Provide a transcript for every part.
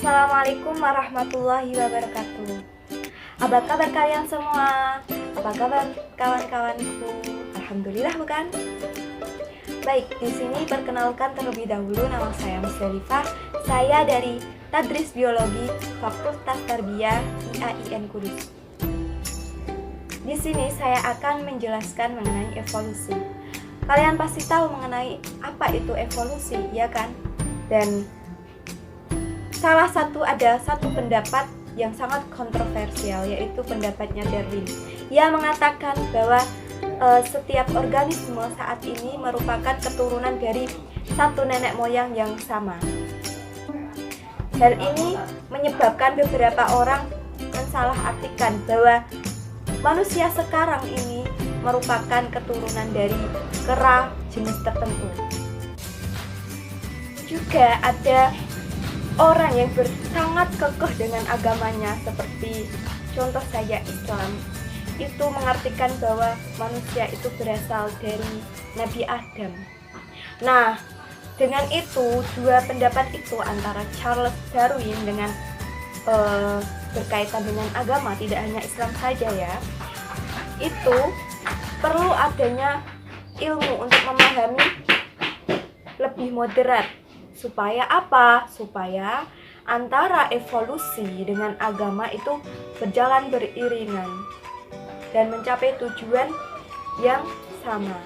Assalamualaikum warahmatullahi wabarakatuh. Apa kabar kalian semua? Apa kabar kawan-kawanku? Alhamdulillah bukan? Baik, di sini perkenalkan terlebih dahulu, nama saya Musdalifah. Saya dari Tadris Biologi Fakultas Tarbiyah IAIN Kudus. Di sini saya akan menjelaskan mengenai evolusi. Kalian pasti tahu mengenai apa itu evolusi, ya kan? Dan ada satu pendapat yang sangat kontroversial, yaitu pendapatnya Darwin. Ia mengatakan bahwa setiap organisme saat ini merupakan keturunan dari satu nenek moyang yang sama. Hal ini menyebabkan beberapa orang mensalahartikan bahwa manusia sekarang ini merupakan keturunan dari kera jenis tertentu. Juga ada orang yang sangat kekeh dengan agamanya, seperti contoh saja Islam, itu mengartikan bahwa manusia itu berasal dari Nabi Adam. Nah, dengan itu, dua pendapat itu antara Charles Darwin dengan berkaitan dengan agama, tidak hanya Islam saja ya, itu perlu adanya ilmu untuk memahami lebih moderat. Supaya apa? Supaya antara evolusi dengan agama itu berjalan beriringan dan mencapai tujuan yang sama.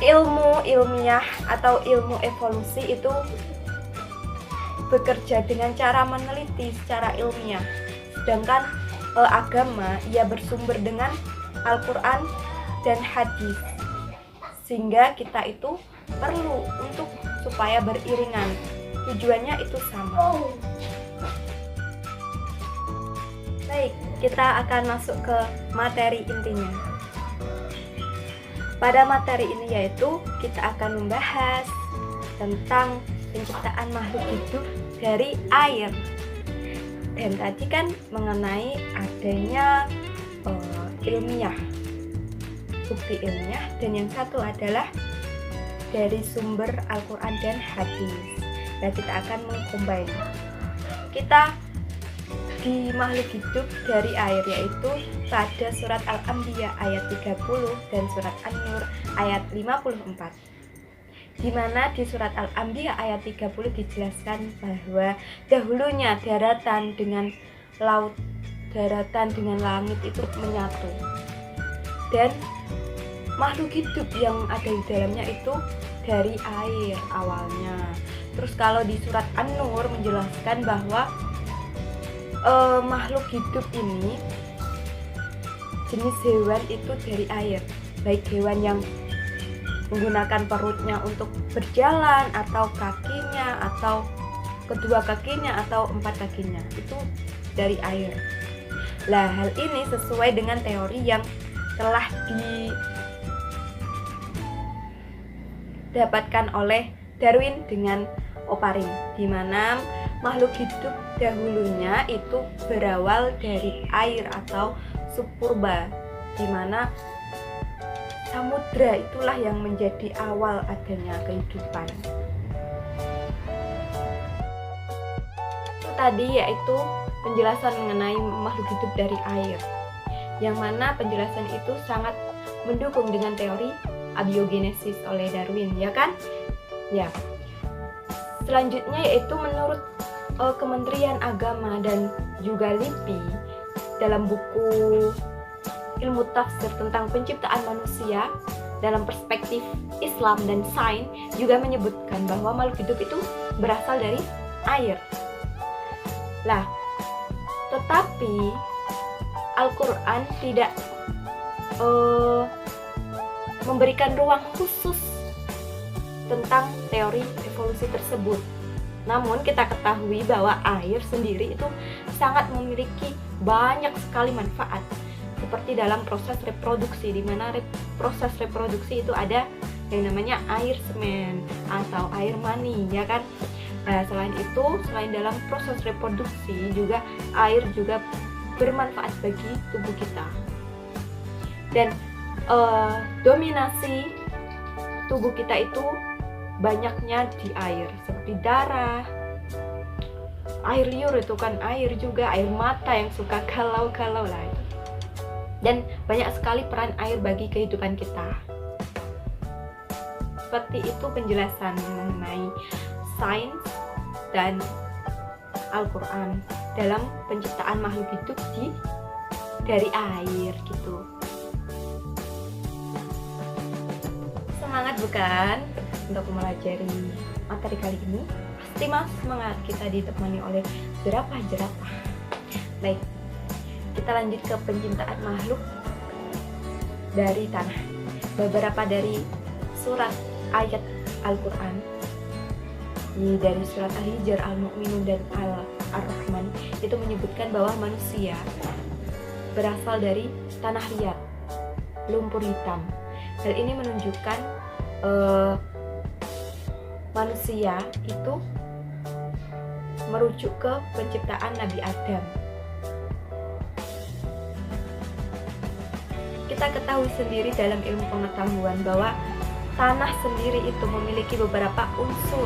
Ilmu ilmiah atau ilmu evolusi itu bekerja dengan cara meneliti secara ilmiah, sedangkan agama ia bersumber dengan Al-Quran dan hadis, sehingga kita itu perlu untuk supaya beriringan, tujuannya itu sama. Baik, kita akan masuk ke materi intinya. Pada materi ini yaitu kita akan membahas tentang penciptaan makhluk hidup dari air. Dan tadi kan mengenai adanya ilmiah, bukti ilmiah, dan yang satu adalah dari sumber Al-Quran dan hadis. Nah, kita akan mengcombine. Kita di makhluk hidup dari air, yaitu pada surat Al-Anbiya ayat 30 dan surat An-Nur ayat 54. Di mana di surat Al-Anbiya ayat 30 dijelaskan bahwa dahulunya daratan dengan laut, daratan dengan langit itu menyatu. Dan makhluk hidup yang ada di dalamnya itu dari air awalnya. Terus kalau di surat An-Nur menjelaskan bahwa makhluk hidup ini jenis hewan itu dari air, baik hewan yang menggunakan perutnya untuk berjalan, atau kakinya, atau kedua kakinya, atau empat kakinya, itu dari air. Lah, hal ini sesuai dengan teori yang telah didapatkan oleh Darwin dengan Oparin, di mana makhluk hidup dahulunya itu berawal dari air atau subpurba, di mana samudra itulah yang menjadi awal adanya kehidupan. Itu tadi yaitu penjelasan mengenai makhluk hidup dari air, yang mana penjelasan itu sangat mendukung dengan teori abiogenesis oleh Darwin, ya kan? Ya. Selanjutnya yaitu menurut Kementerian Agama dan juga LIPI, dalam buku ilmu tafsir tentang penciptaan manusia dalam perspektif Islam dan sains, juga menyebutkan bahwa makhluk hidup itu berasal dari air. Lah, tetapi Al-Quran tidak memberikan ruang khusus tentang teori evolusi tersebut. Namun kita ketahui bahwa air sendiri itu sangat memiliki banyak sekali manfaat, seperti dalam proses reproduksi, di mana proses reproduksi itu ada yang namanya air semen atau air mani, ya kan? Nah, selain itu, selain dalam proses reproduksi, juga air juga bermanfaat bagi tubuh kita. Dan dominasi tubuh kita itu banyaknya di air, seperti seperti darah, air liur itu kan air juga, air mata yang suka galau-galau lah itu. Dan banyak sekali peran air bagi kehidupan kita. Seperti itu penjelasan mengenai sains dan Al-Quran dalam penciptaan makhluk hidup dari air gitu. Semangat bukan untuk mempelajari materi kali ini? Pasti mas semangat, kita ditemani oleh jerapah-jerapah. Baik, kita lanjut ke penciptaan makhluk dari tanah. Beberapa dari surat ayat Al-Quran dari surat Al-Hijr, Al-Mu'minun, dan Ar-Rahman itu menyebutkan bahwa manusia berasal dari tanah liat, lumpur hitam. Hal ini menunjukkan manusia itu merujuk ke penciptaan Nabi Adam. Kita ketahui sendiri dalam ilmu pengetahuan bahwa tanah sendiri itu memiliki beberapa unsur.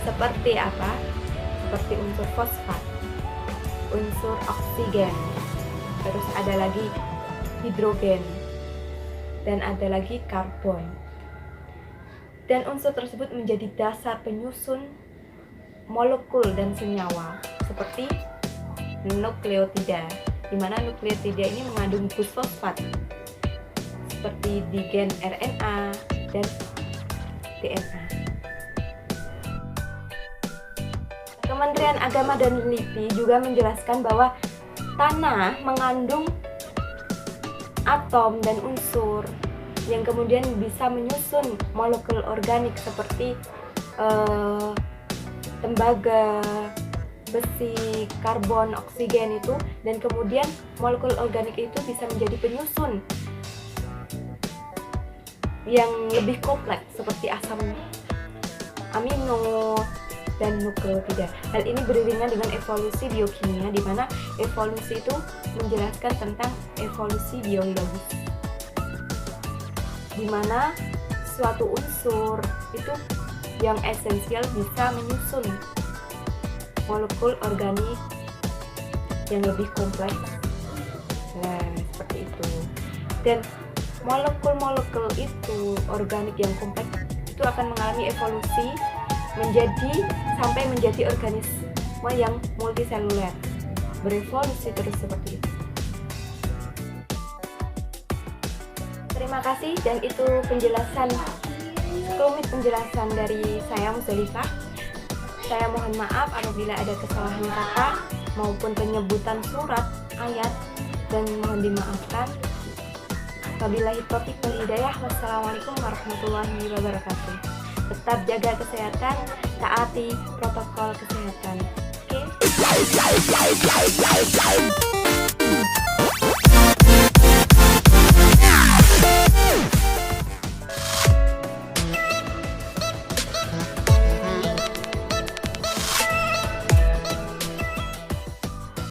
Seperti apa? Seperti unsur fosfat, unsur oksigen, terus ada lagi hidrogen, dan ada lagi karbon. Dan unsur tersebut menjadi dasar penyusun molekul dan senyawa seperti nukleotida, di mana nukleotida ini mengandung fosfat seperti di gen RNA dan DNA. Kementerian Agama dan Peneliti juga menjelaskan bahwa tanah mengandung atom dan unsur yang kemudian bisa menyusun molekul organik seperti tembaga, besi, karbon, oksigen itu, dan kemudian molekul organik itu bisa menjadi penyusun yang lebih kompleks seperti asam amino dan nukleotida. Hal ini beriringan dengan evolusi biokimia, di mana evolusi itu menjelaskan tentang evolusi biologis, di mana suatu unsur itu yang esensial bisa menyusun molekul organik yang lebih kompleks. Nah, seperti itu. Dan molekul-molekul itu organik yang kompleks itu akan mengalami evolusi sampai menjadi organisme yang multiseluler, berevolusi terus seperti itu. Terima kasih, dan itu sekelumit penjelasan dari saya, Musdalifah. Saya mohon maaf apabila ada kesalahan kata maupun penyebutan surat, ayat, dan mohon dimaafkan. Wabillahi taufiq wal hidayah. Wassalamualaikum warahmatullahi wabarakatuh. Tetap jaga kesehatan, taati protokol kesehatan. Oke?